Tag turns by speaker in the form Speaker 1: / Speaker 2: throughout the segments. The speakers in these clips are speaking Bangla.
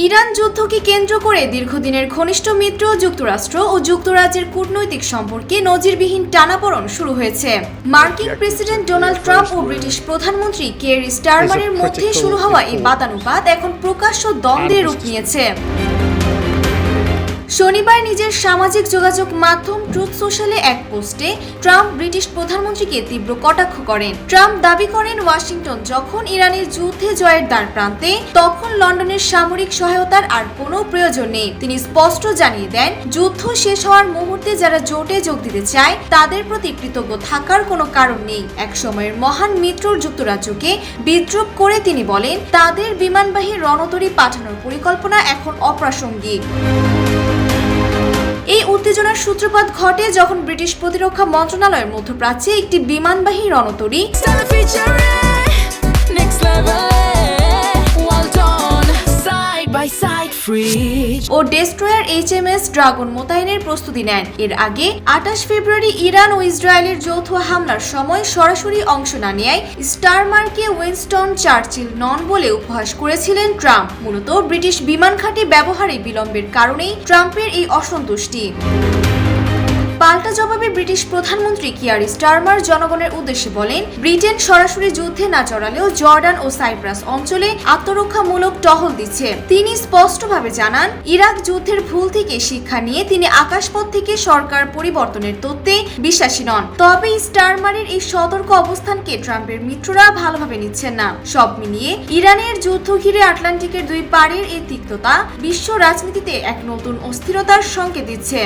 Speaker 1: ইরান যুদ্ধকে কেন্দ্র করে দীর্ঘদিনের ঘনিষ্ঠ মিত্র যুক্তরাষ্ট্র ও যুক্তরাজ্যের কূটনৈতিক সম্পর্কে নজিরবিহীন টানাপোড়েন শুরু হয়েছে। মার্কিন প্রেসিডেন্ট ডোনাল্ড ট্রাম্প ও ব্রিটিশ প্রধানমন্ত্রী কের স্টারমারের মধ্যে শুরু হওয়া এই বাদানুবাদ এখন প্রকাশ্য দ্বন্দ্বের রূপ নিয়েছে। শনিবার নিজের সামাজিক যোগাযোগ মাধ্যম ট্রুথ সোশ্যালে এক পোস্টে ট্রাম্প ব্রিটিশ প্রধানমন্ত্রীকে তীব্র কটাক্ষ করেন। ট্রাম্প দাবি করেন ওয়াশিংটন যখন ইরানের যুদ্ধে জয়ের দ্বারপ্রান্তে তখন লন্ডনের সামরিক সহায়তার আর কোনো প্রয়োজন নেই। তিনি স্পষ্ট জানিয়ে দেন, যুদ্ধ শেষ হওয়ার মুহূর্তে যারা জোটে যোগ দিতে চায় তাদের প্রতি কৃতজ্ঞ থাকার কোনো কারণ নেই। এক সময়ের মহান মিত্র যুক্তরাজ্যকে বিদ্রূপ করে তিনি বলেন, তাদের বিমানবাহী রণতরী পাঠানোর পরিকল্পনা এখন অপ্রাসঙ্গিক। এই উত্তেজনার সূত্রপাত ঘটে যখন ব্রিটিশ প্রতিরক্ষা মন্ত্রণালয়ের মধ্যপ্রাচ্যে একটি বিমানবাহী রণতরী ও ডেস্ট্রয়ার HMS ড্রাগন মোতায়েনের প্রস্তুতি নেন। এর আগে 28 ফেব্রুয়ারি ইরান ও ইসরায়েলের যৌথ হামলার সময় সরাসরি অংশ না নেয় স্টারমারকে উইনস্টন চার্চিল নন বলে উপহাস করেছিলেন ট্রাম্প। মূলত ব্রিটিশ বিমান ঘাঁটি ব্যবহারে বিলম্বের কারণেই ট্রাম্পের এই অসন্তুষ্টি। পাল্টা জবাবে ব্রিটিশ প্রধানমন্ত্রী কিয়ার স্টারমার জনগণের উদ্দেশ্যে বলেন, ব্রিটেন সরাসরি যুদ্ধে না জড়ালেও জর্ডান ও সাইপ্রাস অঞ্চলে আত্মরক্ষামূলক টহল দিচ্ছে। তিনি স্পষ্টভাবে জানান, ইরাক যুদ্ধের ভুল থেকে শিক্ষা নিয়ে তিনি আকাশপথ থেকে সরকার পরিবর্তনের তত্ত্বে বিশ্বাসী নন। তবে স্টারমারের এই সতর্ক অবস্থানকে ট্রাম্পের মিত্ররা ভালোভাবে নিচ্ছেন না। সব মিলিয়ে ইরানের যুদ্ধ ঘিরে আটলান্টিকের দুই পাড়ের এই তিক্ততা বিশ্ব রাজনীতিতে এক নতুন অস্থিরতার সংকেত দিচ্ছে।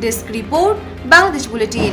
Speaker 1: Desk report, Bangladesh bulletin.